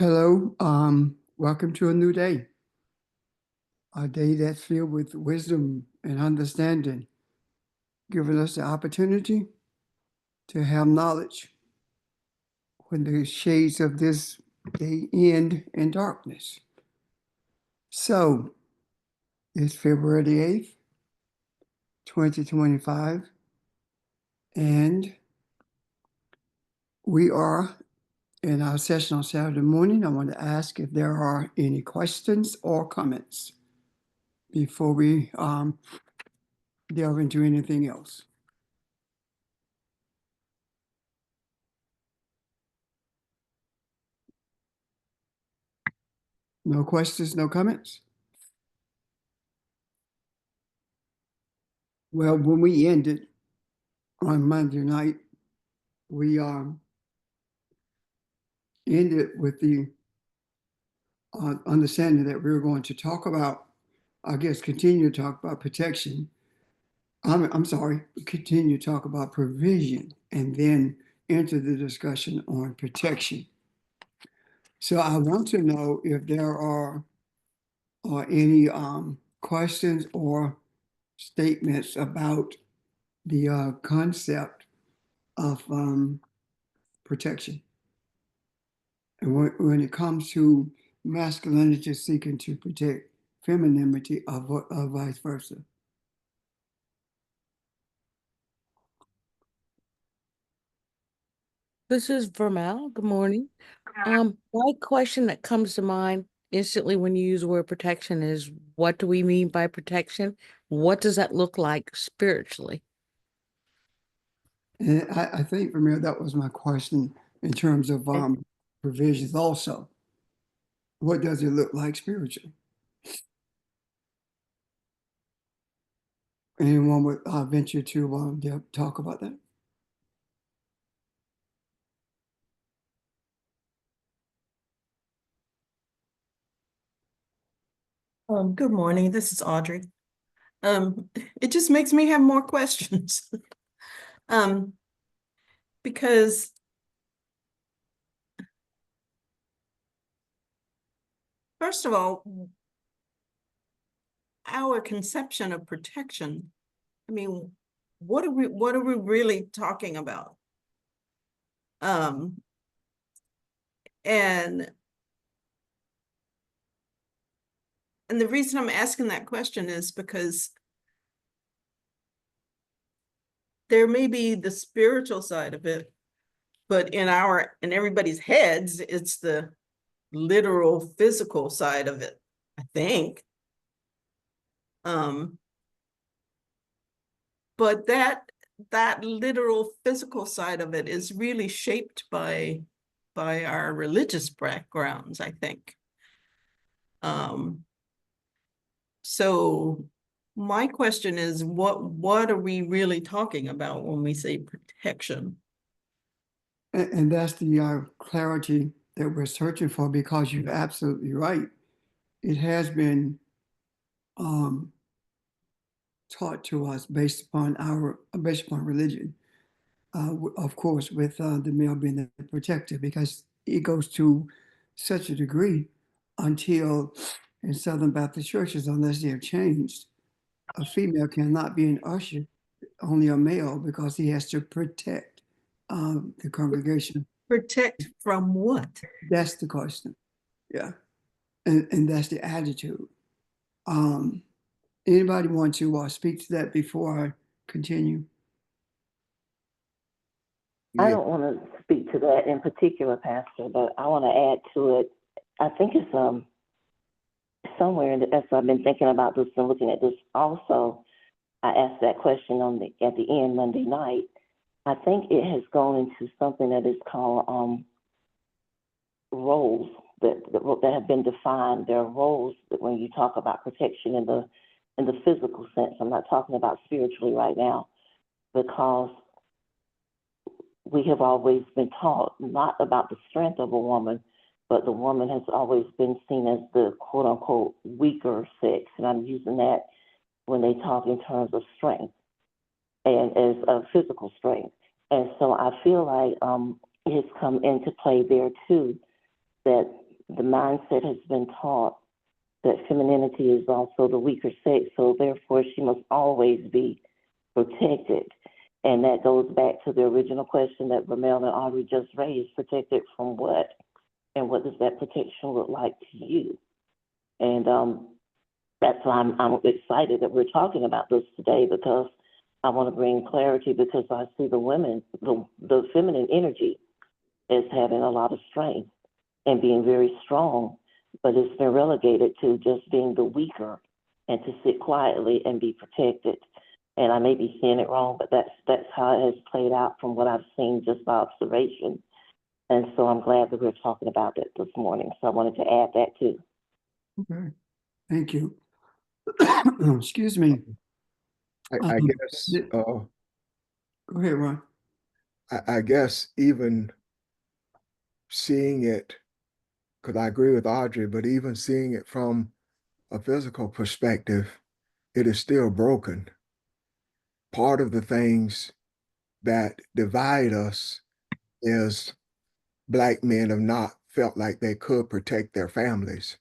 Hello, welcome to a new day, a day that's filled with wisdom and understanding, giving us the opportunity to have knowledge when the shades of this day end in darkness. So it's February the 8th, 2025, and we are in our session on Saturday morning. I want to ask if there are any questions or comments before we delve into anything else. No questions, no comments? Well, when we ended on Monday night, we ended with the understanding that we were going to talk about, I guess, continue to talk about protection. I'm sorry, continue to talk about provision and then enter the discussion on protection. So I want to know if there are any questions or statements about the concept of protection. And when it comes to masculinity seeking to protect femininity or vice versa. This is Vermel. Good morning. My question that comes to mind instantly when you use the word protection is, what do we mean by protection? What does that look like spiritually? And I think for me, that was my question in terms of provisions also. What does it look like spiritually? Anyone would venture to talk about that? Good morning. This is Audrey. It just makes me have more questions. Because first of all, our conception of protection, I mean, what are we really talking about? And the reason I'm asking that question is because there may be the spiritual side of it, but in everybody's heads, it's the literal physical side of it, I think. But that literal physical side of it is really shaped by our religious backgrounds, I think. So my question is, what are we really talking about when we say protection? And that's the clarity that we're searching for, because you're absolutely right. It has been taught to us based upon religion, of course, with the male being the protector, because it goes to such a degree until in Southern Baptist churches, unless they have changed, a female cannot be an usher, only a male, because he has to protect the congregation. Protect from what? That's the question. Yeah. And that's the attitude. Anybody want to speak to that before I continue? I don't want to speak to that in particular, Pastor, but I want to add to it. I think it's somewhere as I've been thinking about this and looking at this also. I asked that question at the end Monday night. I think it has gone into something that is called roles that have been defined. There are roles that when you talk about protection in the physical sense. I'm not talking about spiritually right now, because we have always been taught not about the strength of a woman, but the woman has always been seen as the quote unquote weaker sex. And I'm using that when they talk in terms of strength and as a physical strength. And so I feel like it has come into play there too, that the mindset has been taught that femininity is also the weaker sex, so therefore she must always be protected. And that goes back to the original question that Ramel and Audrey just raised, protected from what? And what does that protection look like to you? And that's why I'm excited that we're talking about this today, because I want to bring clarity, because I see the women, the feminine energy is having a lot of strength and being very strong, but it's been relegated to just being the weaker and to sit quietly and be protected. And I may be seeing it wrong, but that's how it has played out from what I've seen just by observation. And so I'm glad that we're talking about it this morning. So I wanted to add that too. Okay, thank you. Excuse me. I guess, Go ahead, Ron. I guess even seeing it, because I agree with Audrey, but even seeing it from a physical perspective, it is still broken. Part of the things that divide us is Black men have not felt like they could protect their families,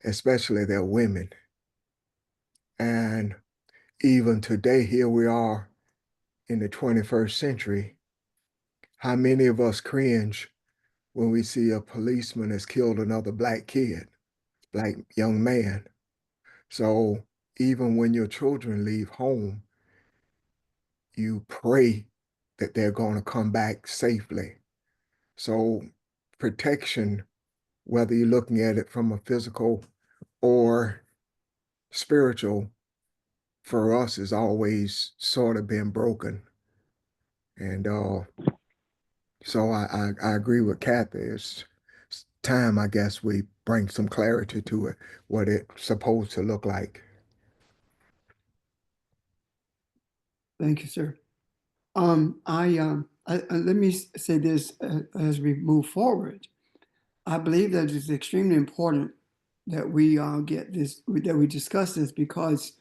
especially their women. And even today, here we are in the 21st century. How many of us cringe when we see a policeman has killed another Black kid, Black young man? So even when your children leave home, you pray that they're going to come back safely. So protection, whether you're looking at it from a physical or spiritual, for us has always sort of been broken. And so I agree with Kathy. It's time, I guess, we bring some clarity to it, what it's supposed to look like. Thank you, sir. Let me say this as we move forward. I believe that it's extremely important that we get this, that we discuss this, because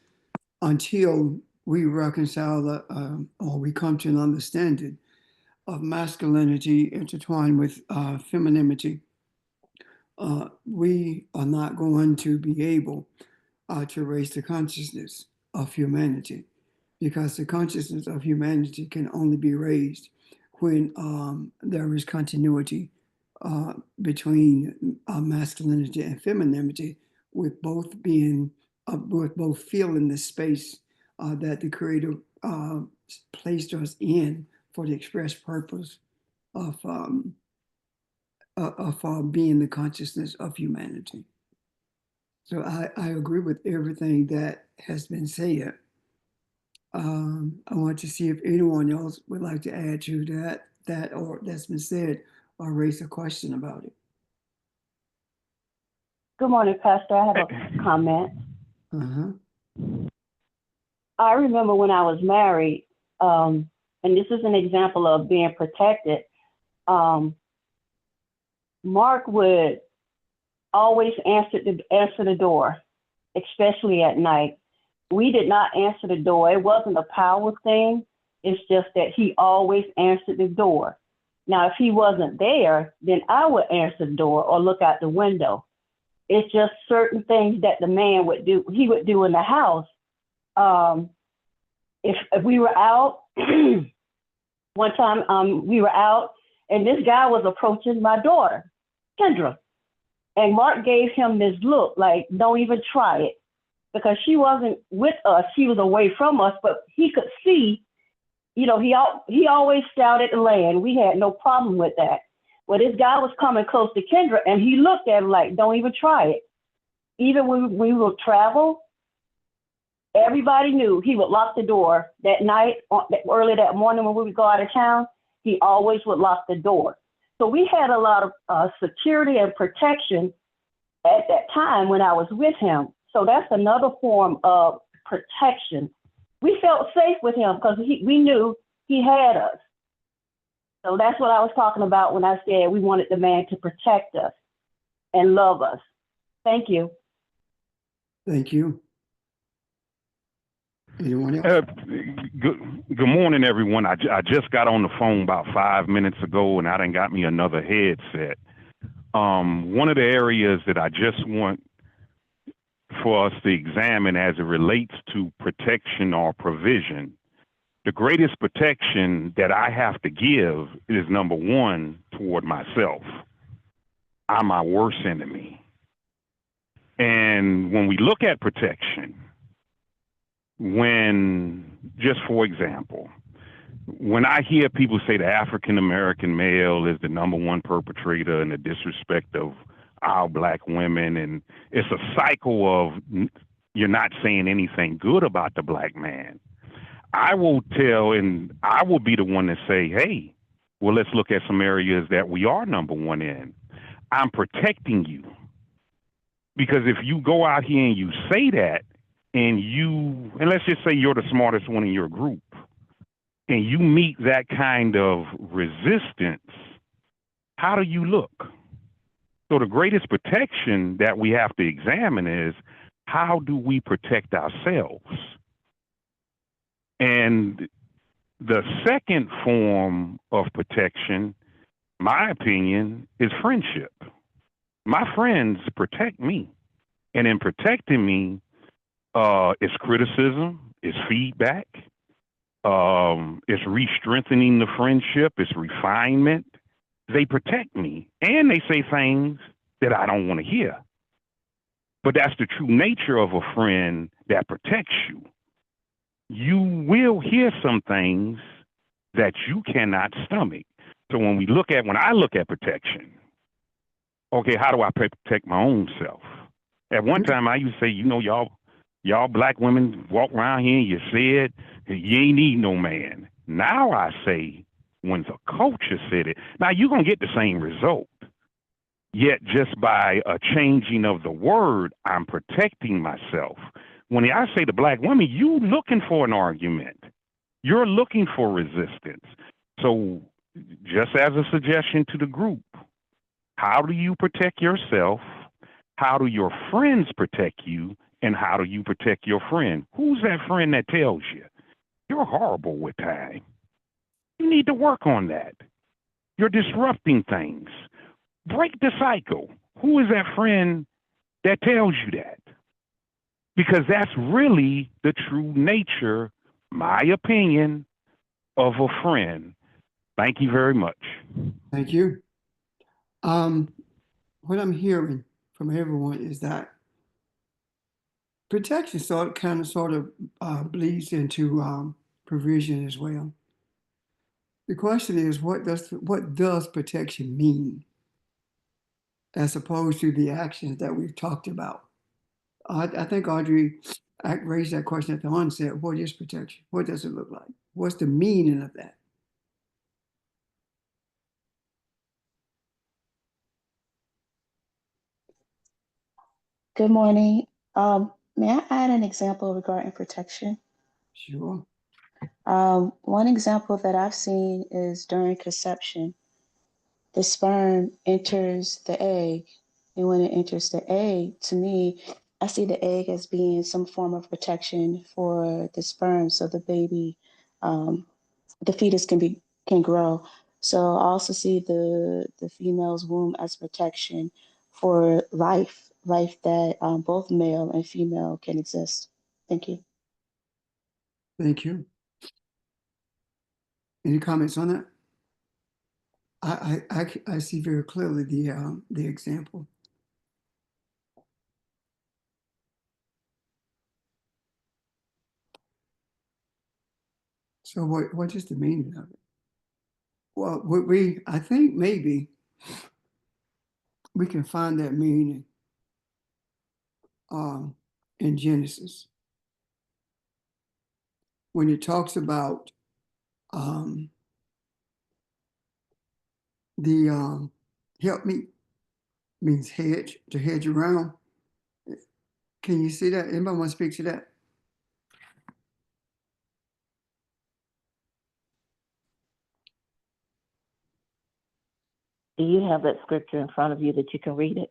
until we reconcile or we come to an understanding of masculinity intertwined with femininity, we are not going to be able to raise the consciousness of humanity, because the consciousness of humanity can only be raised when there is continuity between masculinity and femininity, with both being, with both feeling the space that the Creator placed us in for the express purpose of being the consciousness of humanity. So I agree with everything that has been said. I want to see if anyone else would like to add to that or that's been said, or raise a question about it. Good morning, Pastor. I have a comment. I remember when I was married, and this is an example of being protected. Mark would always answer the door, especially at night. We did not answer the door. It wasn't a power thing. It's just that he always answered the door. Now, if he wasn't there, then I would answer the door or look out the window. It's just certain things that the man would do, he would do in the house. If we were out, one time we were out and this guy was approaching my daughter, Kendra. And Mark gave him this look like, don't even try it, because she wasn't with us. She was away from us, but he could see, you know, he always scouted the land. We had no problem with that. Well, this guy was coming close to Kendra and he looked at her like, don't even try it. Even when we would travel, everybody knew he would lock the door that night, early that morning when we would go out of town, he always would lock the door. So we had a lot of security and protection at that time when I was with him. So that's another form of protection. We felt safe with him because we knew he had us. So that's what I was talking about when I said we wanted the man to protect us and love us. Thank you. Thank you. Anyone else? Good morning, everyone. I just got on the phone about 5 minutes ago, and I done got me another headset. one of the areas that I just want for us to examine as it relates to protection or provision, the greatest protection that I have to give is number one, toward myself. I'm my worst enemy. And when we look at protection, just for example, when I hear people say the African American male is the number one perpetrator in the disrespect of our black women, and it's a cycle of you're not saying anything good about the black man, I will tell, and I will be the one to say, hey, well, let's look at some areas that we are number one in. I'm protecting you. Because if you go out here and you say that, and let's just say you're the smartest one in your group, and you meet that kind of resistance, how do you look? So the greatest protection that we have to examine is, how do we protect ourselves? And the second form of protection, my opinion, is friendship. My friends protect me. And in protecting me, it's criticism, it's feedback, it's re-strengthening the friendship, it's refinement. They protect me, and they say things that I don't want to hear. But that's the true nature of a friend that protects you. You will hear some things that you cannot stomach. So when I look at protection, okay, how do I protect my own self? At one time, I used to say, y'all black women walk around here and you said you ain't need no man. Now I say, when the culture said it, now you're going to get the same result. Yet just by a changing of the word, I'm protecting myself. When I say the black woman, you looking for an argument. You're looking for resistance. So just as a suggestion to the group, how do you protect yourself? How do your friends protect you? And how do you protect your friend? Who's that friend that tells you you're horrible with time? You need to work on that. You're disrupting things. Break the cycle. Who is that friend that tells you that? Because that's really the true nature, my opinion, of a friend. Thank you very much. Thank you. What I'm hearing from everyone is that protection sort of bleeds into provision as well. The question is, what does protection mean, as opposed to the actions that we've talked about? I think Audrey raised that question at the onset. What is protection? What does it look like? What's the meaning of that? Good morning. May I add an example regarding protection? Sure. One example that I've seen is during conception, the sperm enters the egg. And when it enters the egg, to me, I see the egg as being some form of protection for the sperm, so the baby, the fetus can grow. So I also see the female's womb as protection for life that both male and female can exist. Thank you. Thank you. Any comments on that? I see very clearly the example. So what is the meaning of it? Well, I think maybe we can find that meaning in Genesis when it talks about the help me means hedge, to hedge around. Can you see that? Anybody want to speak to that? Do you have that scripture in front of you that you can read it?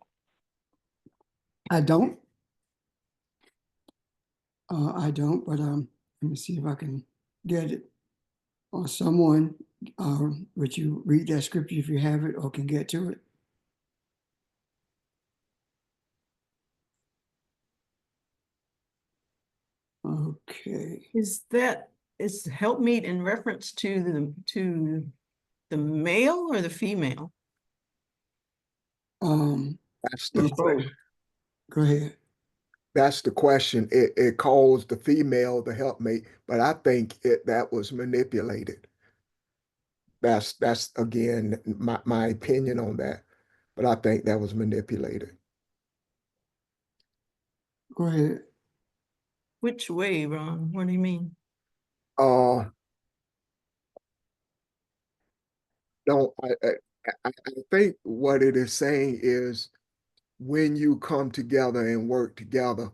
I don't. But let me see if I can get it. Or someone, would you read that scripture if you have it or can get to it? Okay. Is helpmeet in reference to the male or the female? That's Or the both? Go ahead. That's the question. It calls the female the helpmate, but I think that was manipulated. That's again my opinion on that, but I think that was manipulated. Go ahead. Which way, Ron? What do you mean? Uh, don't I think what it is saying is when you come together and work together,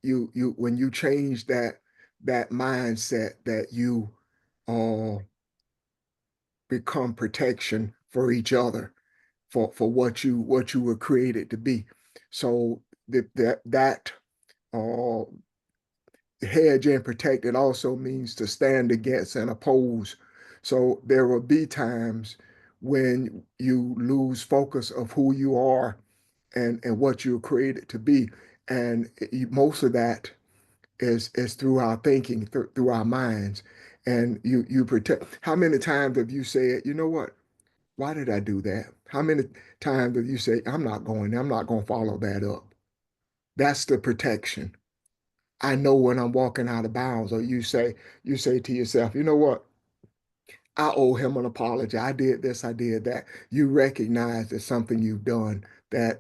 you when you change that mindset that you uh become protection for each other for what you were created to be. So that uh hedge and protect it also means to stand against and oppose. So there will be times when you lose focus of who you are and what you're created to be. And most of that is through our thinking, through our minds. And you protect. How many times have you said, you know what? Why did I do that? How many times have you say, I'm not going to follow that up? That's the protection. I know when I'm walking out of bounds, or you say to yourself, you know what? I owe him an apology. I did this, I did that. You recognize that something you've done that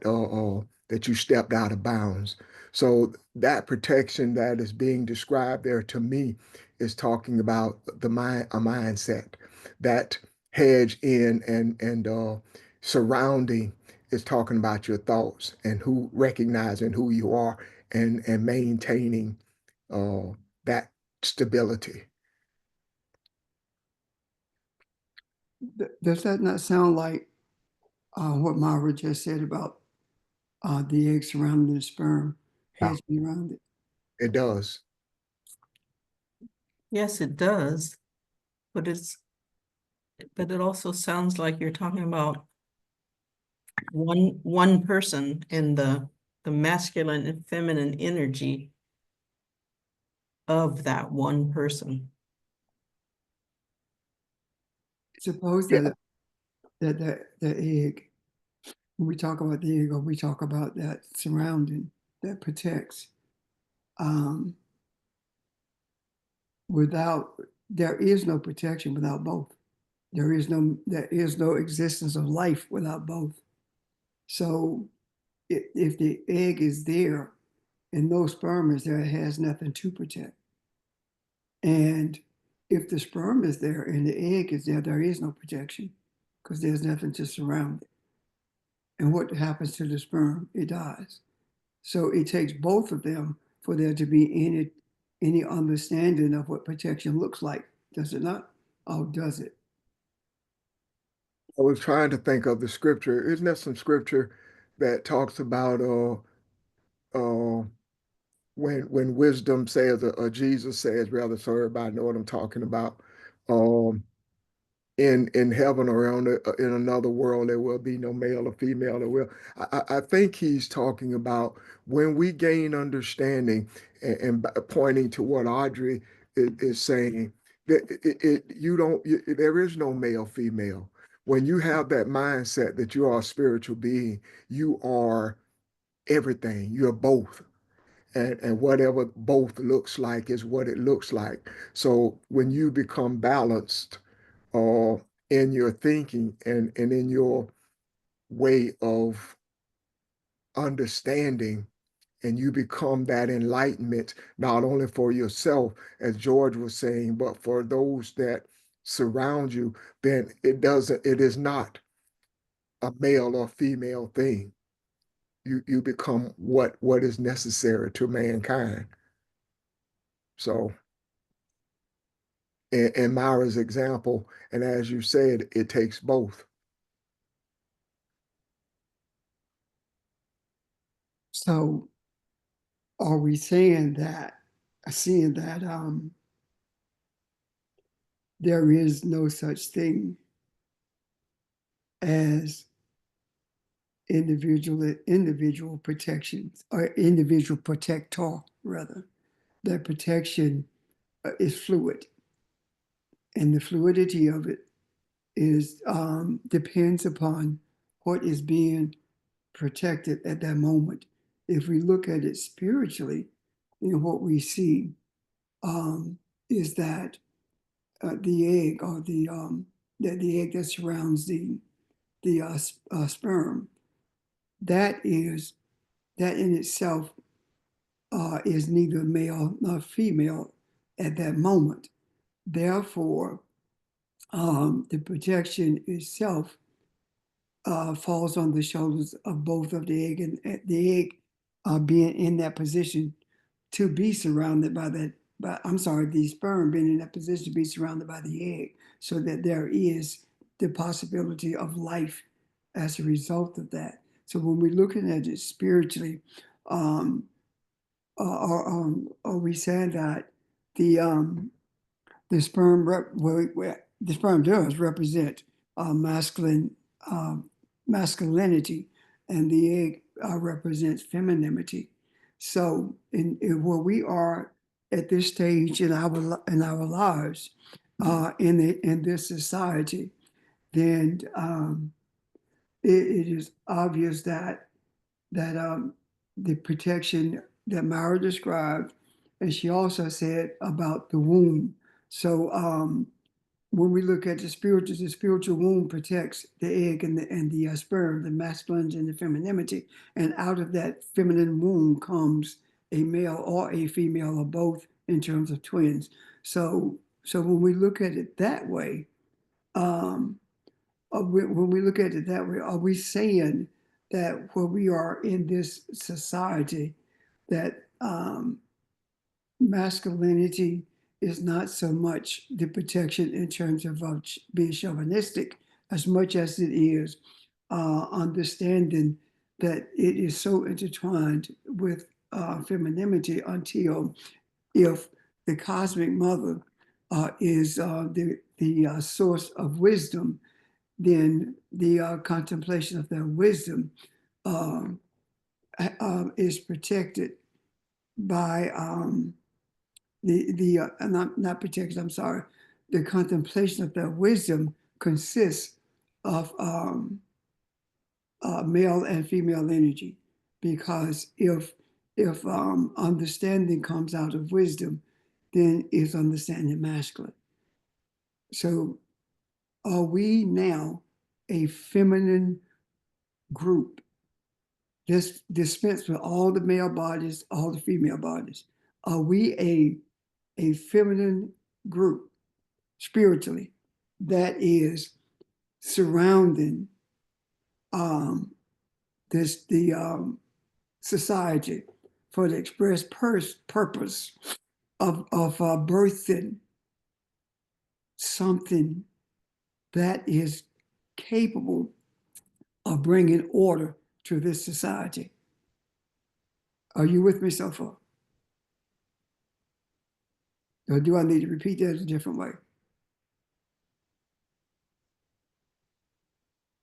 you stepped out of bounds. So that protection that is being described there to me is talking about a mindset. That hedge in and surrounding is talking about your thoughts and who recognizing who you are and maintaining that stability. Does that not sound like what Myra just said about the egg surrounding the sperm, Yeah, hedging around it? it does. Yes, it does, but it also sounds like you're talking about one person and the masculine and feminine energy of that one person. Suppose Yeah. that egg, when we talk about the egg, or we talk about that surrounding that protects, um, without, there is no protection without both. There is no existence of life without both. So if the egg is there and no sperm is there, it has nothing to protect. And if the sperm is there and the egg is there, there is no protection because there's nothing to surround it. And what happens to the sperm? It dies. So it takes both of them for there to be any understanding of what protection looks like. Does it not? Oh, does it? I was trying to think of the scripture. Isn't there some scripture that talks about uh when wisdom says or Jesus says rather, so everybody know what I'm talking about. Um in heaven or in another world there will be no male or female. There will. I think he's talking about when we gain understanding and pointing to what Audrey is saying that you don't there is no male female. When you have that mindset that you are a spiritual being, you are everything. You're both. And whatever both looks like is what it looks like. So when you become balanced uh, in your thinking and in your way of understanding, and you become that enlightenment, not only for yourself, as George was saying, but for those that surround you, then it is not a male or female thing. You become what is necessary to mankind. So in Myra's example, and as you said, it takes both. So are we saying that, seeing that there is no such thing as individual protections or individual protector rather? that protection is fluid, and the fluidity of it is depends upon what is being protected at that moment. If we look at it spiritually, what we see is that the egg, or the egg that surrounds the sperm, that in itself is neither male nor female at that moment. Therefore, the protection itself falls on the shoulders of both of the egg, and the egg being in that position to be surrounded by that. But I'm sorry, the sperm being in that position to be surrounded by the egg, so that there is the possibility of life as a result of that. So when we're looking at it spiritually, um, or we said that the the sperm the sperm does represent masculine masculinity, and the egg represents femininity. So in where we are at this stage in our lives, in this society, then it is obvious that the protection that Myra described, and she also said about the womb. So when we look at the spiritual womb protects the egg and the sperm, the masculine and the femininity, and out of that feminine womb comes a male or a female, or both, in terms of twins. So when we look at it that way, um, when we look at it that way, are we saying that where we are in this society, that masculinity is not so much the protection in terms of being chauvinistic, as much as it is understanding that it is so intertwined with femininity, until if the cosmic mother is the source of wisdom, then the contemplation of that wisdom is protected by not protected. I'm sorry. The contemplation of that wisdom consists of male and female energy, because if understanding comes out of wisdom, then is understanding masculine. So are we now a feminine group? This dispense with all the male bodies, all the female bodies. Are we a feminine group spiritually that is surrounding the society for the express purpose of birthing something that is capable of bringing order to this society? Are you with me so far? Or do I need to repeat that a different way?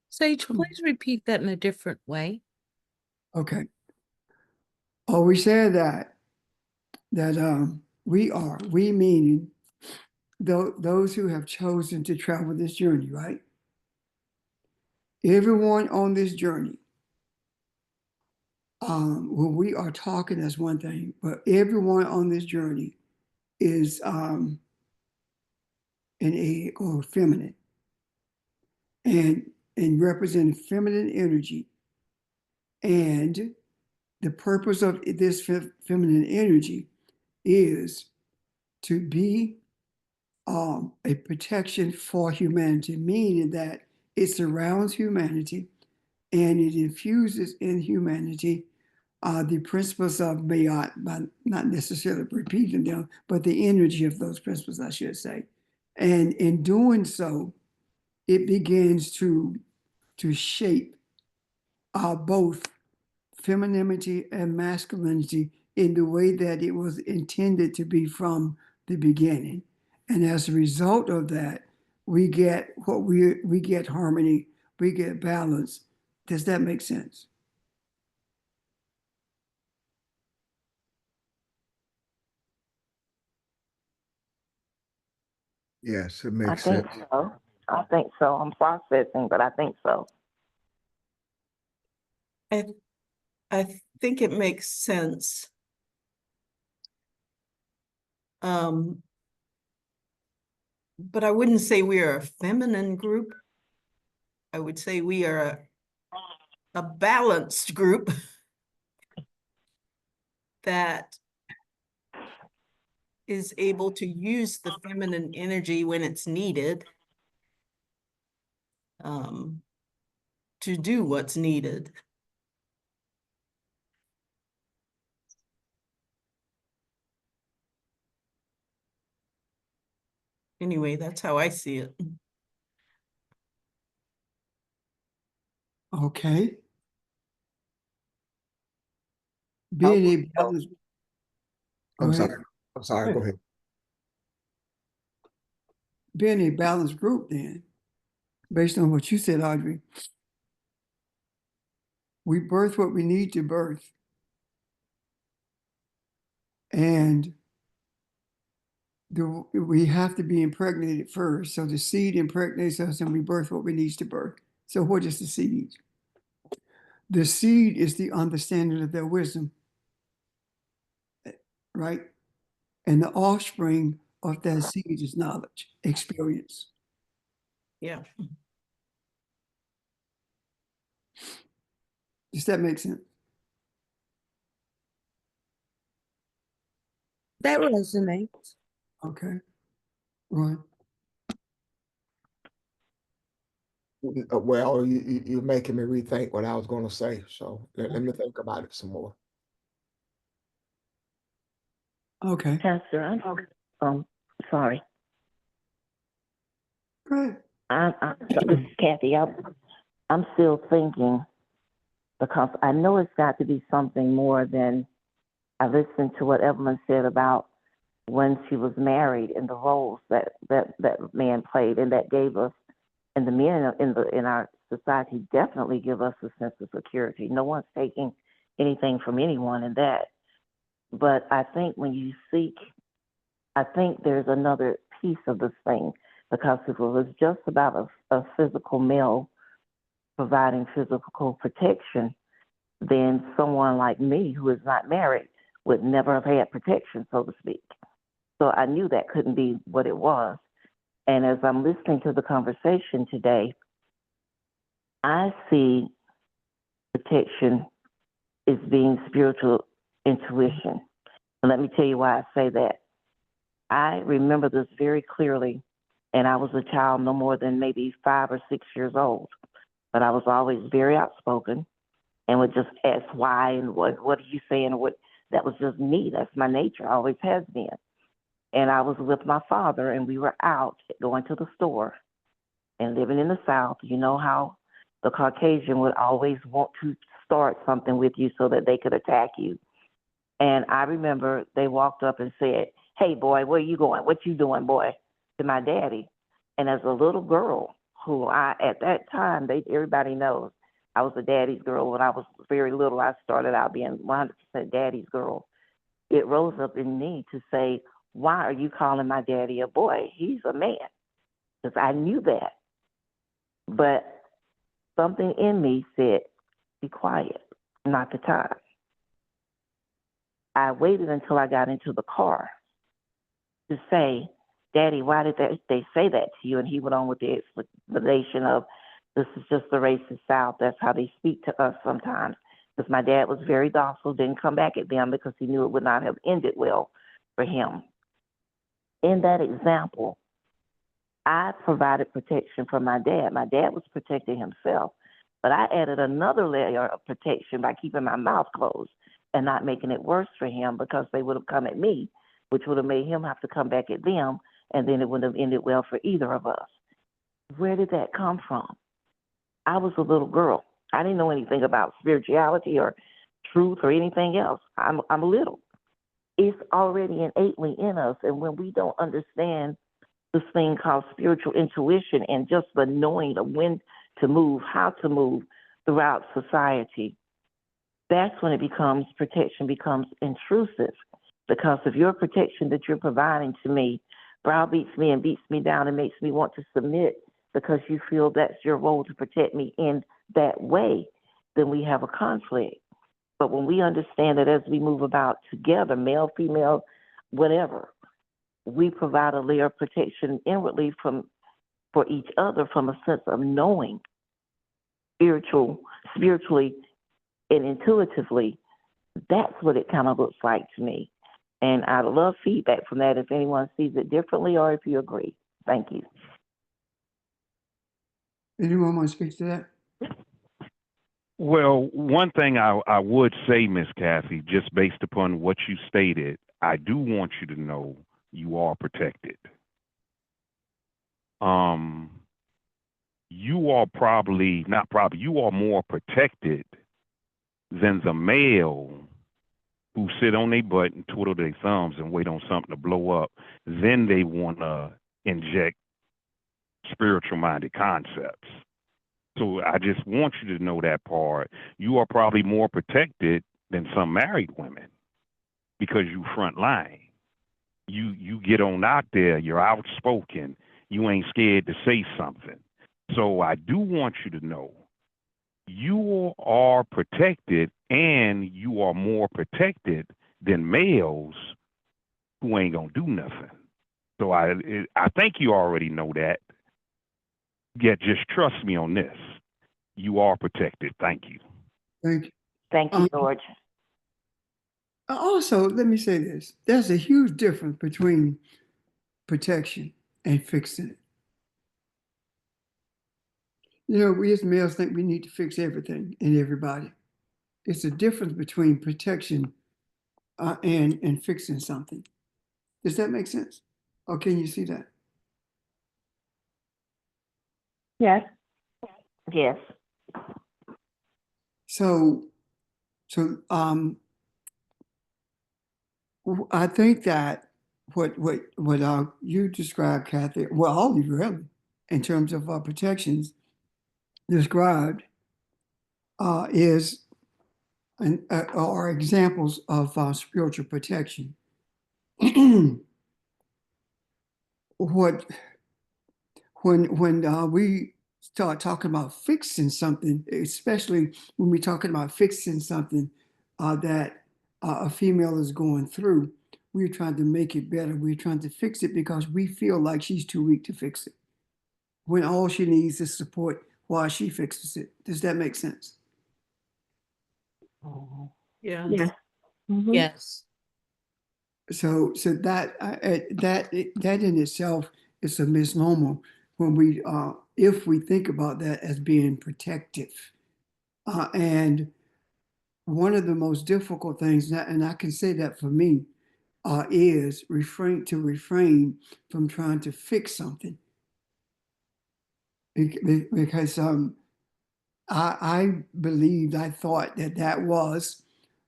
Sage, please repeat that in a different way. Okay. Oh, we said that we meaning those who have chosen to travel this journey, right? Everyone on this journey, when we are talking, that's one thing, but everyone on this journey is an egg, or feminine, and representing feminine energy. And the purpose of this feminine energy is to be a protection for humanity, meaning that it surrounds humanity and it infuses in humanity the principles of Mayat, by not necessarily repeating them, but the energy of those principles, I should say. And in doing so, it begins to shape both femininity and masculinity in the way that it was intended to be from the beginning. And as a result of that, we get we get harmony, we get balance. Does that make sense? Yes, it I makes think sense. so. I think so. I'm processing, but I think so. I think it makes sense. But I wouldn't say we are a feminine group. I would say we are a balanced group that is able to use the feminine energy when it's needed, to do what's needed. Anyway, that's how I see it. Okay. Being a balanced. Go I'm ahead. sorry. I'm sorry. Go ahead. Being a balanced group then, based on what you said, Audrey, we birth what we need to birth. And we have to be impregnated first. So the seed impregnates us and we birth what we need to birth. So what is the seed? The seed is the understanding of their wisdom, right? And the offspring of that seed is knowledge, experience. Yeah. Does that make sense? That resonates. Okay. Right. Well, you're making me rethink what I was going to say. So let me think about it some more. Okay. Pastor, sorry. Great. This is Kathy. I'm still thinking because I know it's got to be something more than I listened to what Evelyn said about when she was married and the roles that man played, and that gave us, and the men in our society definitely give us a sense of security. No one's taking anything from anyone in that. But I think when you seek, I think there's another piece of this thing, because if it was just about a physical male providing physical protection, then someone like me who is not married would never have had protection, so to speak. So I knew that couldn't be what it was. And as I'm listening to the conversation today, I see protection as being spiritual intuition. And let me tell you why I say that. I remember this very clearly, and I was a child no more than maybe 5 or 6 years old. But I was always very outspoken and would just ask why and what are you saying? What, that was just me. That's my nature, always has been. And I was with my father, and we were out going to the store and living in the South. You know how the Caucasian would always want to start something with you so that they could attack you. And I remember they walked up and said, "Hey, boy, where you going? What you doing, boy?" to my daddy. And as a little girl, who at that time, everybody knows, I was a daddy's girl. When I was very little, I started out being 100% daddy's girl. It rose up in me to say, why are you calling my daddy a boy? He's a man. Because I knew that. But something in me said, be quiet, not the time. I waited until I got into the car to say, Daddy, why did they say that to you? And he went on with the explanation of, this is just the racist South. That's how they speak to us sometimes. Because my dad was very docile, didn't come back at them because he knew it would not have ended well for him. In that example, I provided protection for my dad. My dad was protecting himself, but I added another layer of protection by keeping my mouth closed and not making it worse for him, because they would have come at me, which would have made him have to come back at them, and then it wouldn't have ended well for either of us. Where did that come from? I was a little girl. I didn't know anything about spirituality or truth or anything else. I'm little. It's already innately in us. And when we don't understand this thing called spiritual intuition and just the knowing of when to move, how to move throughout society, that's when protection becomes intrusive. Because of your protection that you're providing to me browbeats me and beats me down and makes me want to submit because you feel that's your role to protect me in that way, then we have a conflict. But when we understand that as we move about together, male, female, whatever, we provide a layer of protection inwardly for each other from a sense of knowing spiritually and intuitively. That's what it kind of looks like to me. And I'd love feedback from that if anyone sees it differently or if you agree. Thank you. Anyone want to speak to that? Well, one thing I would say, Miss Kathy, just based upon what you stated, I do want you to know you are protected. You are you are more protected than the male who sit on their butt and twiddle their thumbs and wait on something to blow up. Then they want to inject spiritual minded concepts. So I just want you to know that part. You are probably more protected than some married women because you front line. You get on out there, you're outspoken, you ain't scared to say something. So I do want you to know you are protected, and you are more protected than males who ain't gonna do nothing. So I think you already know that. Yeah, just trust me on this. You are protected. Thank you. Thank you. Thank you, George. Also, let me say this. There's a huge difference between protection and fixing it. You know, we as males think we need to fix everything and everybody. It's a difference between protection and fixing something. Does that make sense? Or can you see that? Yes. Yes. So I think that what you described, Kathy, well, all of you really, in terms of protections described, are examples of spiritual protection. When we start talking about fixing something, especially when we're talking about fixing something that a female is going through, we're trying to make it better. We're trying to fix it because we feel like she's too weak to fix it, when all she needs is support while she fixes it. Does that make sense? Yeah. Yes. Mhm. Yes. So that in itself is a misnomer when we if we think about that as being protective. And one of the most difficult things, and I can say that for me, is refrain from trying to fix something. Because I thought that was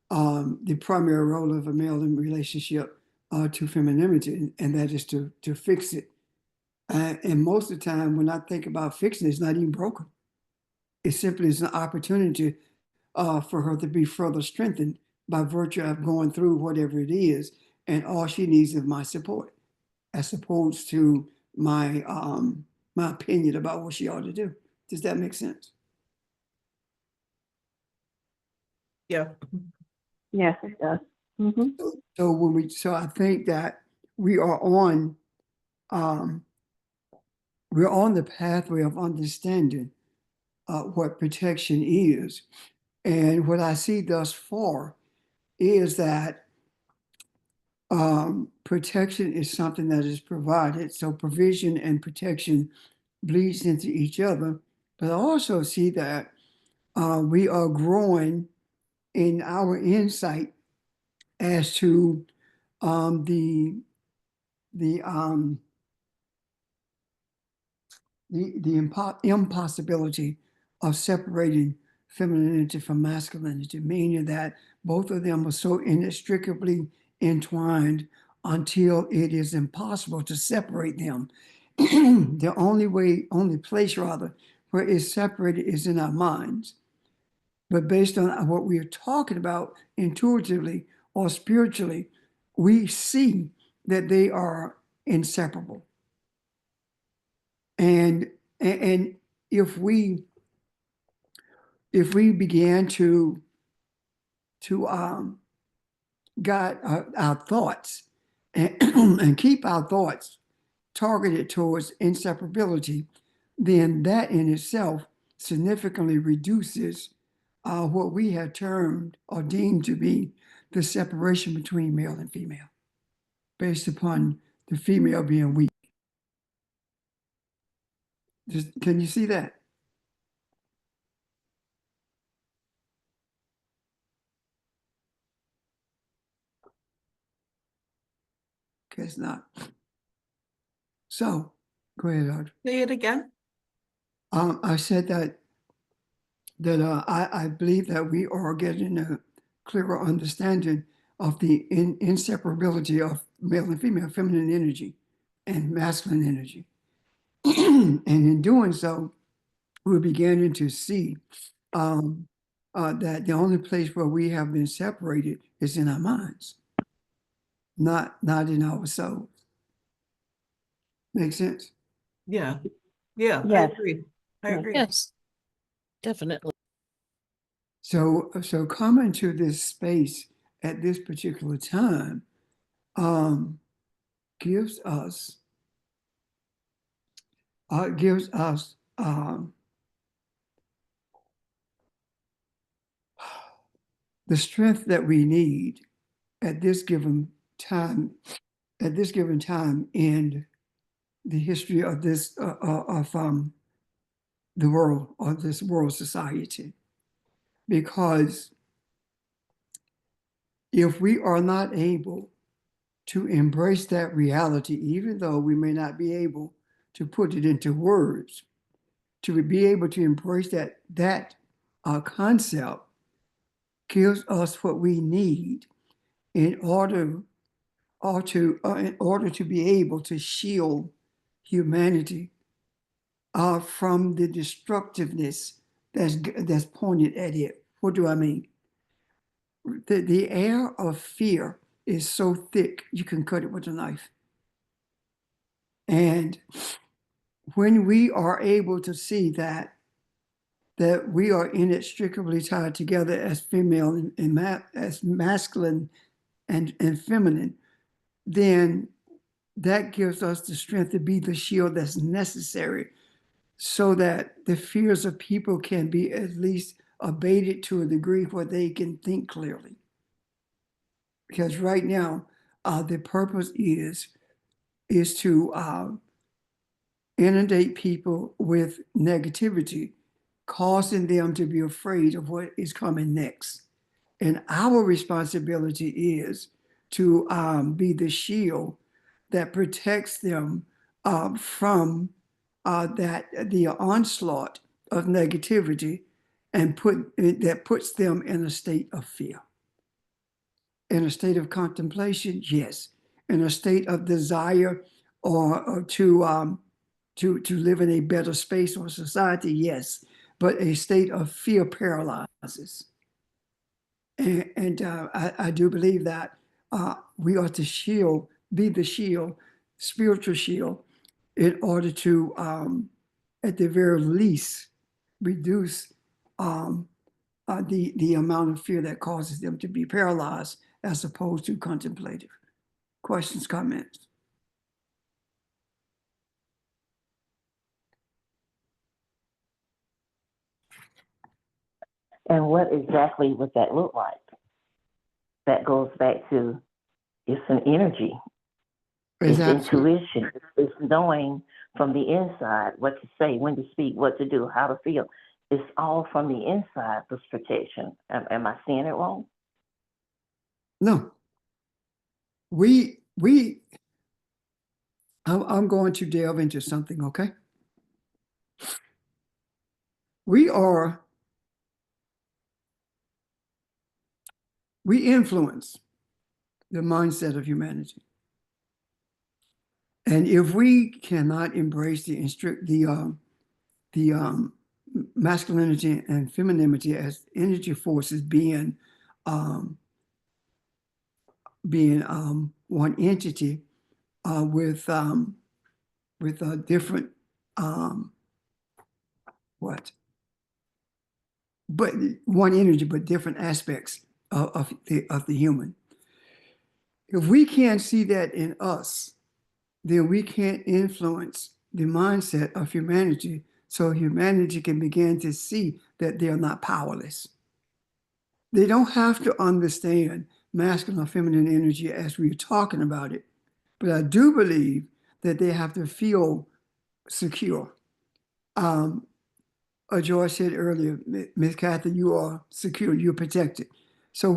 the primary role of a male in relationship to femininity, and that is to fix it. And most of the time, when I think about fixing it, it's not even broken. It simply is an opportunity for her to be further strengthened by virtue of going through whatever it is, and all she needs is my support, as opposed to my my opinion about what she ought to do. Does that make sense? Yeah. Yes, it does. Mhm. So I think that we are on we're on the pathway of understanding what protection is. And what I see thus far is that protection is something that is provided. So provision and protection bleeds into each other. But I also see that we are growing in our insight as to the impossibility of separating femininity from masculinity, meaning that both of them are so inextricably entwined until it is impossible to separate them. The only place rather, where it's separated is in our minds. But based on what we are talking about intuitively or spiritually, we see that they are inseparable. And if we began to guide our thoughts and, and keep our thoughts targeted towards inseparability, then that in itself significantly reduces what we have termed or deemed to be the separation between male and female, based upon the female being weak. Can you see that? Guess not. So, go ahead, Audrey. Say it again. I said that I believe that we are getting a clearer understanding of the inseparability of male and female, feminine energy and masculine energy. And in doing so, we're beginning to see that the only place where we have been separated is in our minds, not in our souls. Make sense? Yeah. Yeah, I Yes. agree. I Yes. agree. Yes, definitely. So coming to this space at this particular time gives us the strength that we need at this given time in the history of this the world, or this world society, because if we are not able to embrace that reality, even though we may not be able to put it into words, to be able to embrace that concept gives us what we need in order to be able to shield humanity from the destructiveness that's pointed at it. What do I mean? The air of fear is so thick you can cut it with a knife. And when we are able to see that we are inextricably tied together as female and as masculine and feminine, then that gives us the strength to be the shield that's necessary so that the fears of people can be at least abated to a degree where they can think clearly. Because right now, the purpose is to inundate people with negativity, causing them to be afraid of what is coming next. And our responsibility is to be the shield that protects them from the onslaught of negativity and that puts them in a state of fear. In a state of contemplation, yes. In a state of desire or to live in a better space or society, yes. But a state of fear paralyzes. And I do believe that we are to be the shield, spiritual shield, in order to, at the very least, reduce the amount of fear that causes them to be paralyzed as opposed to contemplative. Questions, comments? And what exactly would that look like? That goes back to, it's an energy. It's intuition. It's knowing from the inside what to say, when to speak, what to do, how to feel. It's all from the inside, this protection. Am I seeing it wrong? No. I'm going to delve into something, okay? We influence the mindset of humanity. And if we cannot embrace the masculinity and femininity as energy forces being one entity, with different what? But one energy, but different aspects of the human. If we can't see that in us, then we can't influence the mindset of humanity so humanity can begin to see that they are not powerless. They don't have to understand masculine or feminine energy as we're talking about it, but I do believe that they have to feel secure. George said earlier, Miss Kathy, you are secure, you're protected. So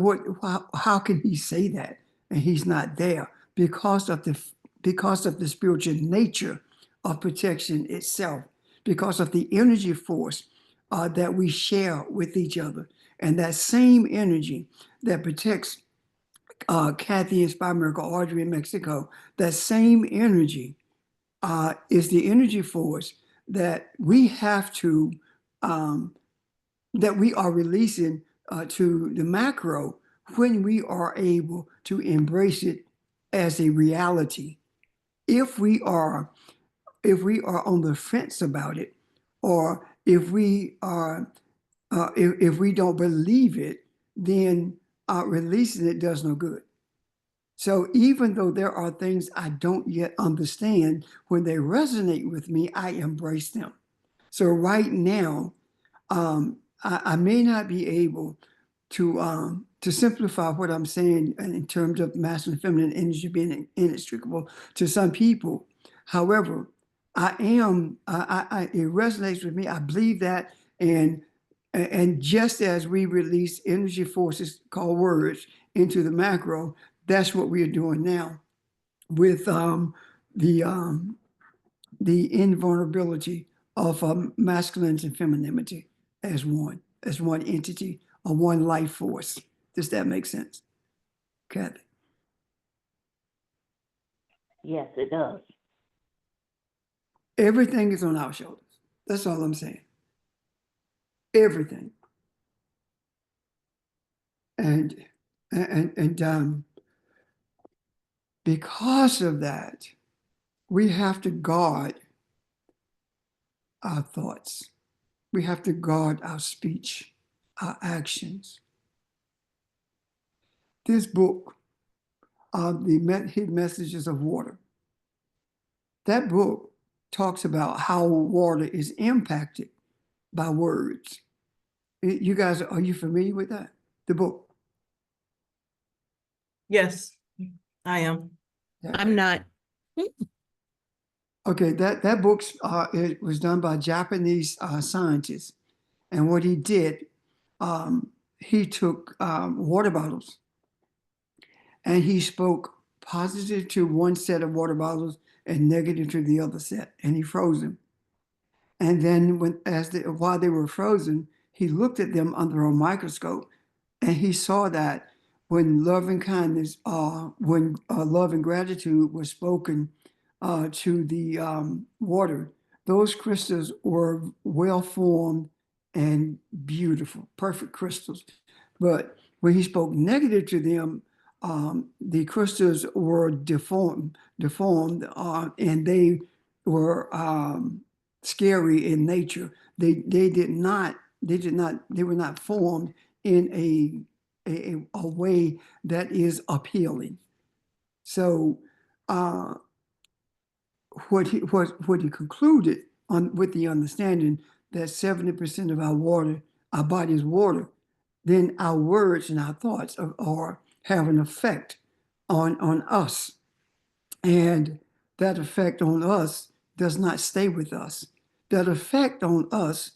how can he say that and he's not there? Because of the spiritual nature of protection itself, because of the energy force that we share with each other. And that same energy that protects Kathy and Spy Miracle Audrey in Mexico, that same energy is the energy force that we have to that we are releasing to the macro when we are able to embrace it as a reality. If we are on the fence about it, or if we don't believe it, then releasing it does no good. So even though there are things I don't yet understand, when they resonate with me, I embrace them. So right now, I may not be able to simplify what I'm saying in terms of masculine and feminine energy being inextricable to some people. However, it resonates with me. I believe that, and just as we release energy forces called words into the macro, that's what we are doing now with the invulnerability of masculinity and femininity as one entity or one life force. Does that make sense, Kathy? Yes, it does. Everything is on our shoulders. That's all I'm saying. Everything. And because of that, we have to guard our thoughts. We have to guard our speech, our actions. This book, the Hidden Messages of Water, that book talks about how water is impacted by words. You guys, are you familiar with that? The book? Yes, I am. I'm not. Okay, that book it was done by Japanese scientists, and what he did, he took water bottles, and he spoke positive to one set of water bottles and negative to the other set, and he froze them. And then while they were frozen, he looked at them under a microscope, and he saw that when love and kindness, when love and gratitude was spoken to the water, those crystals were well formed and beautiful, perfect crystals. But when he spoke negative to them, the crystals were deformed, and they were scary in nature. They were not formed in a way that is appealing. So what he concluded with the understanding that 70% of our body is water, then our words and our thoughts have an effect on us. And that effect on us does not stay with us. That effect on us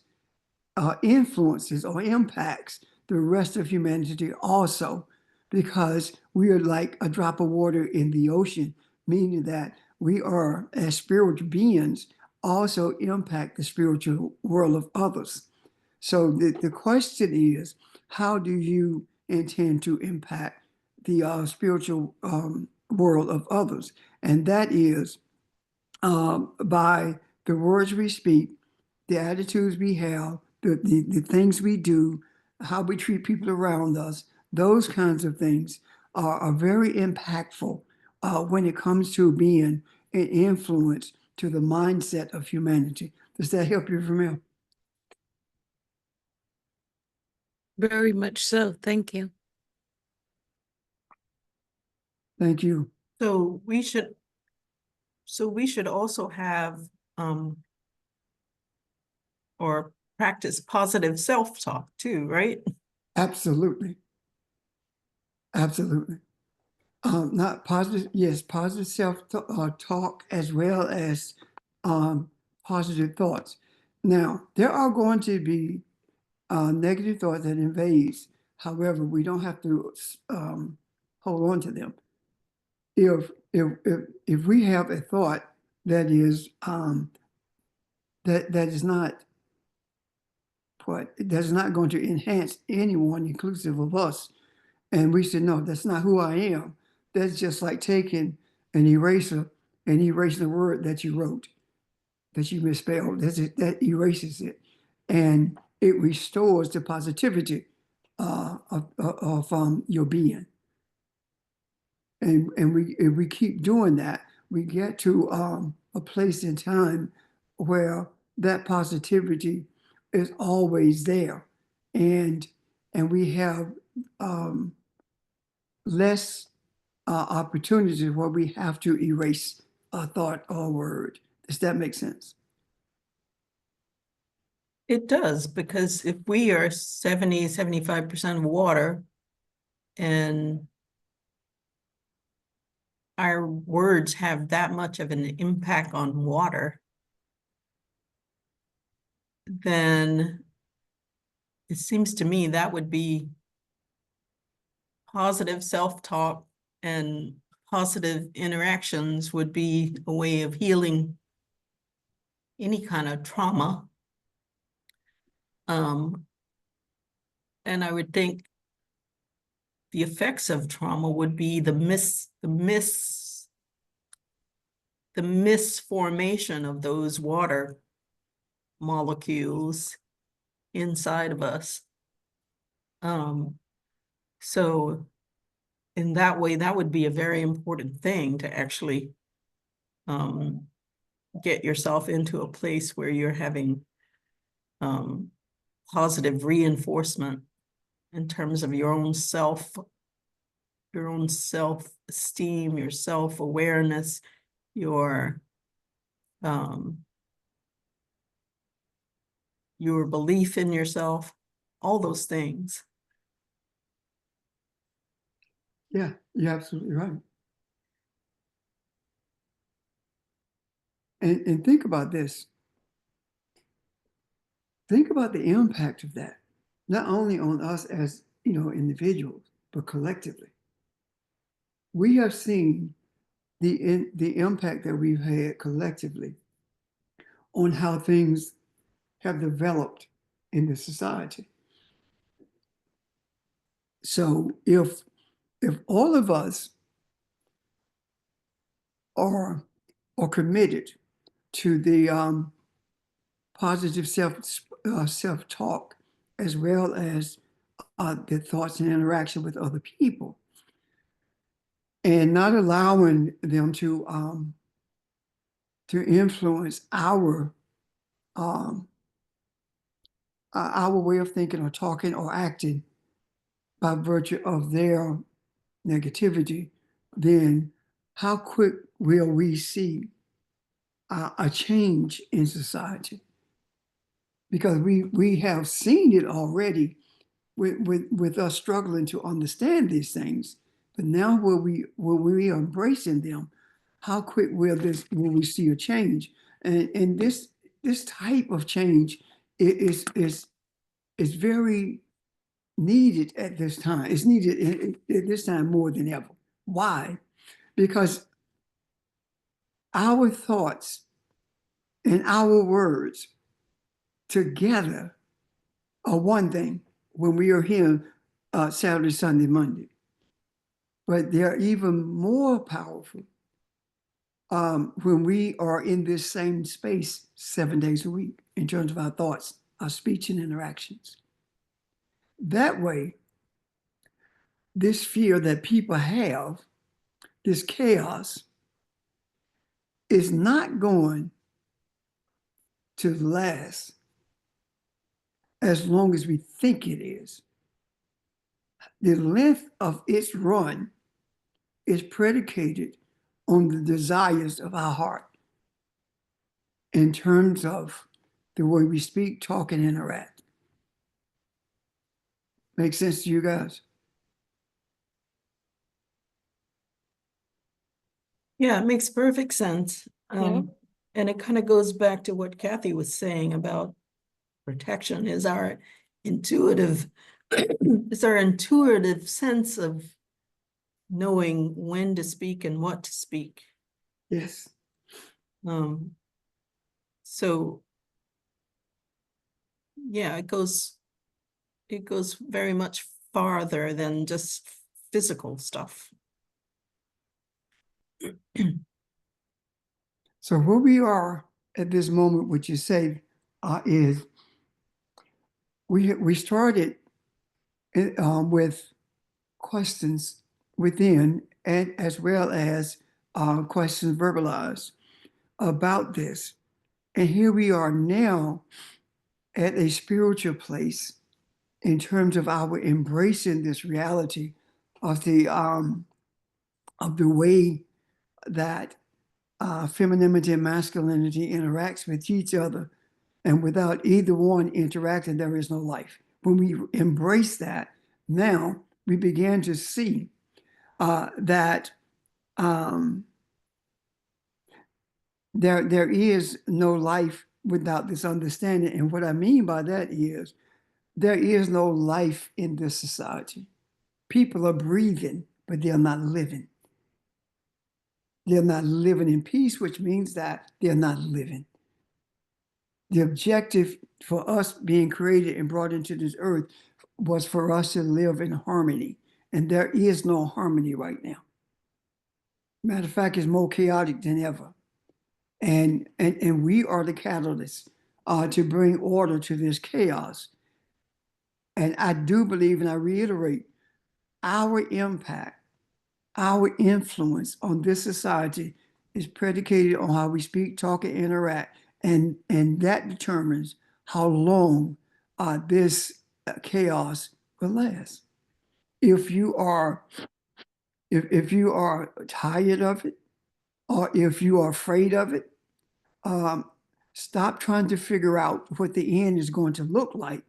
influences or impacts the rest of humanity also, because we are like a drop of water in the ocean, meaning that we are, as spiritual beings, also impact the spiritual world of others. So the question is, how do you intend to impact the spiritual world of others? And that is by the words we speak, the attitudes we have, the things we do, how we treat people around us. Those kinds of things are very impactful when it comes to being an influence to the mindset of humanity. Does that help you, Vermeil? Very much so. Thank you. Thank you. So we should also have, or practice positive self-talk too, right? Absolutely. Absolutely. Not positive, yes, positive self-talk as well as positive thoughts. Now, there are going to be negative thoughts that invades. However, we don't have to hold on to them. If we have a thought that is that is not that's not going to enhance anyone, inclusive of us, and we said, no, that's not who I am. That's just like taking an eraser and erasing the word that you wrote, that you misspelled. That erases it. And it restores the positivity of your being. And if we keep doing that, we get to a place in time where that positivity is always there. And we have less opportunities where we have to erase a thought or word. Does that make sense? It does, because if we are 75% water and our words have that much of an impact on water, then it seems to me that would be positive self-talk and positive interactions would be a way of healing any kind of trauma. And I would think the effects of trauma would be the misformation of those water molecules inside of us. So in that way, that would be a very important thing to actually get yourself into a place where you're having positive reinforcement in terms of your own self-esteem, your self-awareness, your belief in yourself, all those things. Yeah, you're absolutely right. And think about this. Think about the impact of that, not only on us as individuals, but collectively. We have seen the impact that we've had collectively on how things have developed in the society. So if all of us are committed to the positive self-talk as well as the thoughts and interaction with other people, and not allowing them to influence our way of thinking or talking or acting by virtue of their negativity, then how quick will we see a change in society? Because we have seen it already with us struggling to understand these things. But now will we are embracing them, how quick will we see a change? And this type of change is very needed at this time. It's needed at this time more than ever. Why? Because our thoughts and our words together are one thing when we are here Saturday, Sunday, Monday. But they're even more powerful when we are in this same space 7 days a week in terms of our thoughts, our speech and interactions. That way, this fear that people have this chaos is not going to last as long as we think it is. The length of its run is predicated on the desires of our heart in terms of the way we speak, talk, and interact. Make sense to you guys? Yeah, it makes perfect sense. Yeah. And it kind of goes back to what Kathy was saying about protection is our intuitive, it's our intuitive sense of knowing when to speak and what to speak. Yes. So yeah, it goes very much farther than just physical stuff. So where we are at this moment, what you say is we started with questions within and as well as questions verbalized about this. And here we are now at a spiritual place in terms of our embracing this reality of the way that femininity and masculinity interacts with each other. And without either one interacting, there is no life. When we embrace that, now we begin to see that there is no life without this understanding. And what I mean by that is there is no life in this society. People are breathing, but they're not living. They're not living in peace, which means that they're not living. The objective for us being created and brought into this earth was for us to live in harmony. And there is no harmony right now. Matter of fact, it's more chaotic than ever. And we are the catalysts to bring order to this chaos. And I do believe, and I reiterate, our impact, our influence on this society is predicated on how we speak, talk, and interact. And that determines how long this chaos will last. If you are tired of it, or if you are afraid of it, stop trying to figure out what the end is going to look like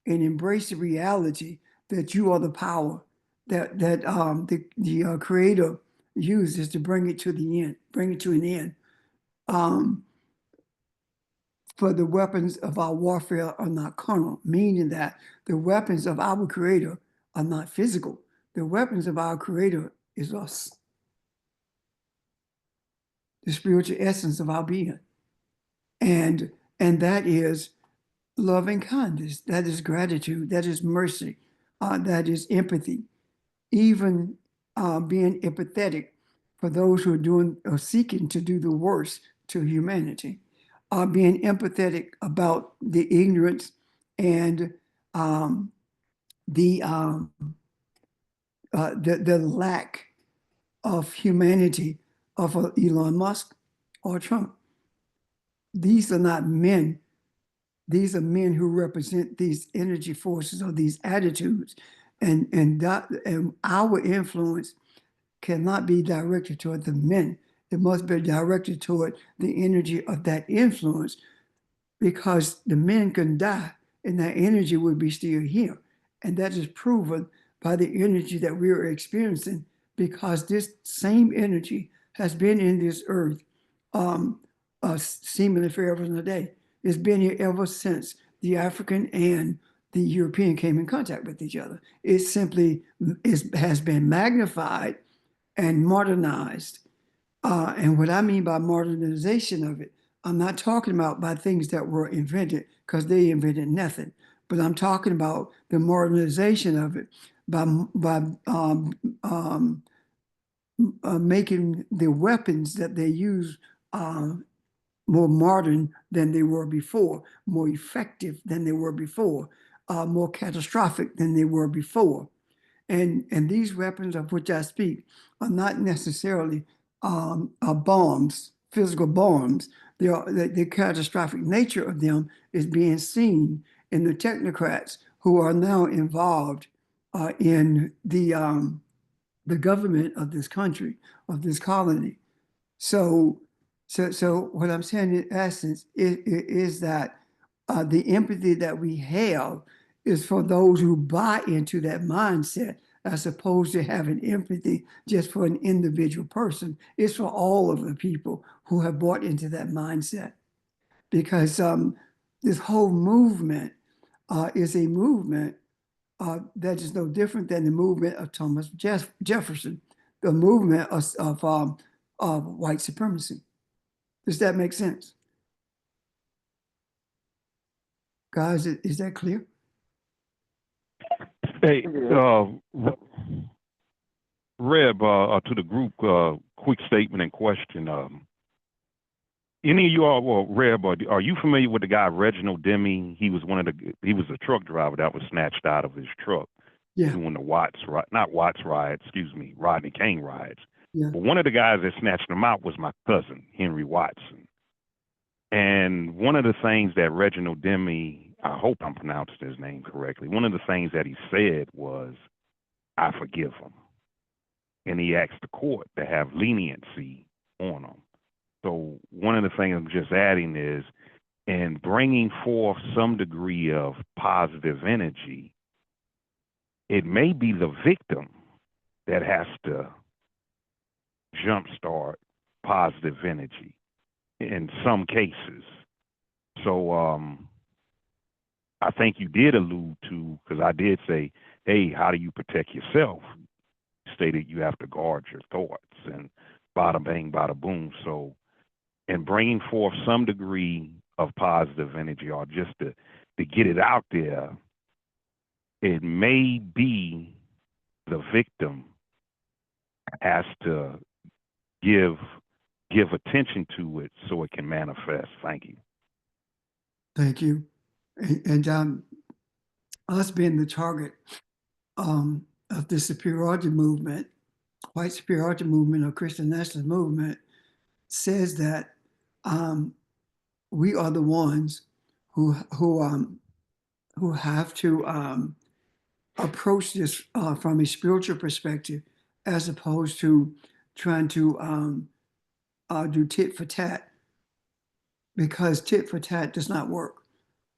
and embrace the reality that you are the power that the creator uses to bring it to the end, bring it to an end. For the weapons of our warfare are not carnal, meaning that the weapons of our creator are not physical. The weapons of our creator is us, the spiritual essence of our being. And that is love and kindness, that is gratitude, that is mercy, that is empathy, even being empathetic for those who are doing or seeking to do the worst to humanity, being empathetic about the ignorance and the lack of humanity of Elon Musk or Trump. These are not men. These are men who represent these energy forces or these attitudes, and our influence cannot be directed toward the men. It must be directed toward the energy of that influence, because the men can die and that energy would be still here. And that is proven by the energy that we are experiencing, because this same energy has been in this earth seemingly forever and a day. It's been here ever since the African and the European came in contact with each other. It simply has been magnified and modernized. And what I mean by modernization of it, I'm not talking about by things that were invented, because they invented nothing. But I'm talking about the modernization of it by making the weapons that they use more modern than they were before, more effective than they were before, more catastrophic than they were before. And these weapons of which I speak are not necessarily bombs, physical bombs. The catastrophic nature of them is being seen in the technocrats who are now involved in the government of this country, of this colony. So what I'm saying in essence is that the empathy that we have is for those who buy into that mindset, as opposed to having empathy just for an individual person. It's for all of the people who have bought into that mindset. Because this whole movement is a movement that is no different than the movement of Thomas Jefferson, the movement of white supremacy. Does that make sense? Guys, is that clear? Hey, Reb, to the group, quick statement and question. Any of you all, well, Reb, are you familiar with the guy Reginald Deming? He was he was a truck driver that was snatched out of his truck Yeah, during the Rodney King riots. yeah. But one of the guys that snatched him out was my cousin, Henry Watson. And one of the things that Reginald Deming, I hope I'm pronouncing his name correctly, one of the things that he said was, I forgive him. And he asked the court to have leniency on him. So one of the things I'm just adding is, in bringing forth some degree of positive energy, it may be the victim that has to jumpstart positive energy in some cases. So I think you did allude to, because I did say, hey, how do you protect yourself? You stated you have to guard your thoughts and bada bang, bada boom. So in bringing forth some degree of positive energy, or just to get it out there, it may be the victim has to give attention to it so it can manifest. Thank you. Thank you. And us being the target of the superiority movement, white superiority movement or Christian nationalist movement, says that we are the ones who have to approach this from a spiritual perspective, as opposed to trying to do tit for tat, because tit for tat does not work.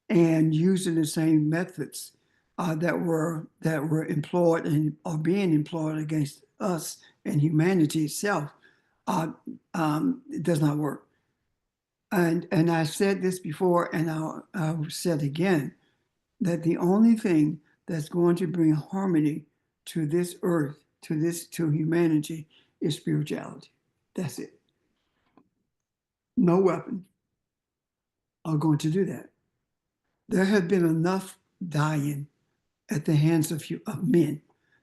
And using the same methods that were employed and are being employed against us and humanity itself, it does not work. And I said this before, and I'll say it again, that the only thing that's going to bring harmony to this earth, to humanity, is spirituality. That's it. No weapon are going to do that. There have been enough dying at the hands of men.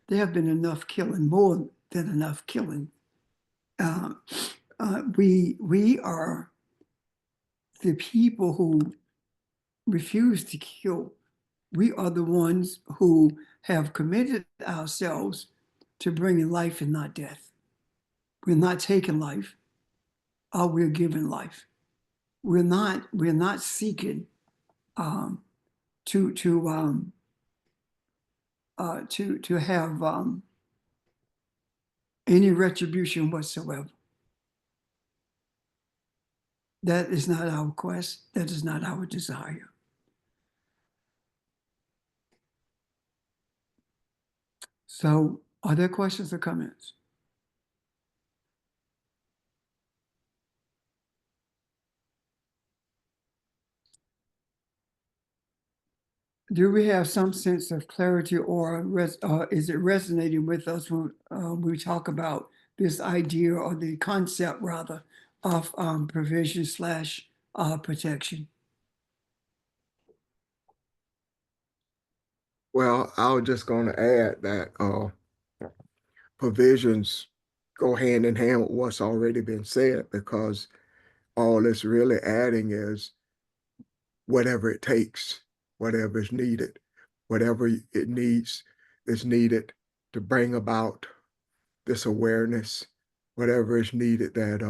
There have been enough killing, more than enough killing. We are the people who refuse to kill. We are the ones who have committed ourselves to bringing life and not death. We're not taking life, we're giving life. We're not seeking to have any retribution whatsoever. That is not our quest. That is not our desire. So, are there questions or comments? Do we have some sense of clarity, or is it resonating with us when we talk about this idea, or the concept rather, of provision / protection? Well, I was just going to add that provisions go hand in hand with what's already been said, because all it's really adding is whatever it takes, whatever is needed, whatever it needs is needed to bring about this awareness, whatever is needed that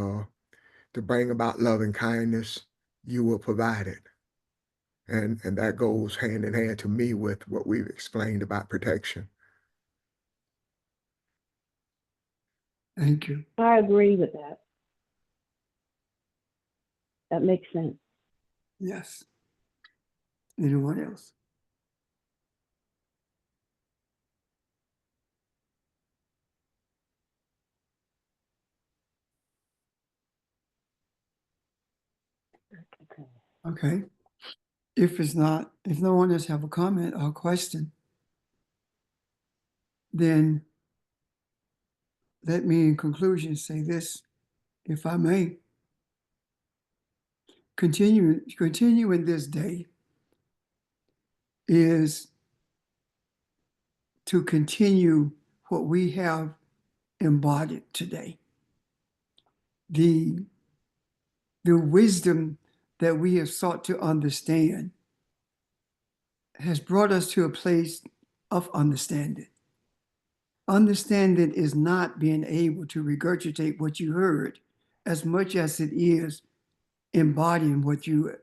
to bring about love and kindness, you will provide it. And that goes hand in hand to me with what we've explained about protection. Thank you. I agree with that. That makes sense. Yes. Anyone else? Okay. If no one else have a comment or question, then let me in conclusion say this, if I may. Continuing this day is to continue what we have embodied today. The wisdom that we have sought to understand has brought us to a place of understanding. Understanding is not being able to regurgitate what you heard as much as it is embodying what you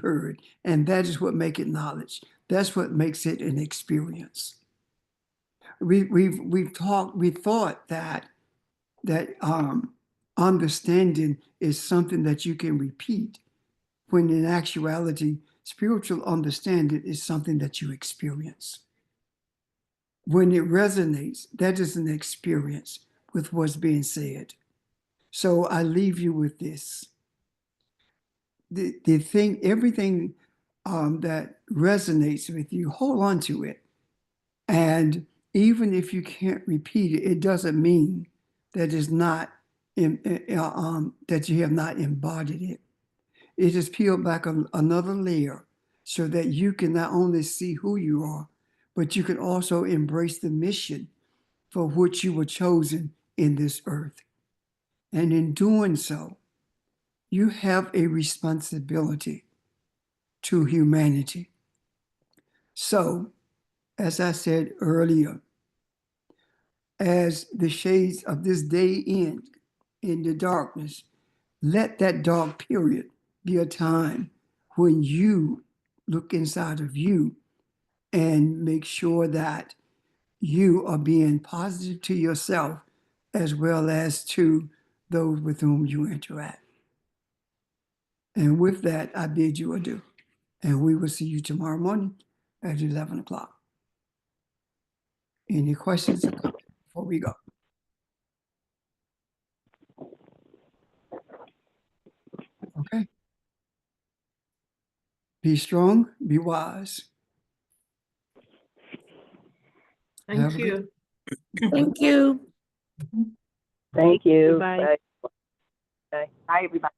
heard. And that is what makes it knowledge. That's what makes it an experience. We thought that understanding is something that you can repeat, when in actuality, spiritual understanding is something that you experience. When it resonates, that is an experience with what's being said. So I leave you with this. Everything that resonates with you, hold on to it. And even if you can't repeat it, it doesn't mean that it's not that you have not embodied it. It just peeled back another layer so that you can not only see who you are, but you can also embrace the mission for which you were chosen in this earth. And in doing so, you have a responsibility to humanity. So, as I said earlier, as the shades of this day end in the darkness, let that dark period be a time when you look inside of you and make sure that you are being positive to yourself as well as to those with whom you interact. And with that, I bid you adieu. And we will see you tomorrow morning at 11 o'clock. Any questions or comments before we go? Okay. Be strong, be wise. Have Thank a good- you. Thank you. Thank you. Goodbye. Bye. Bye, everybody.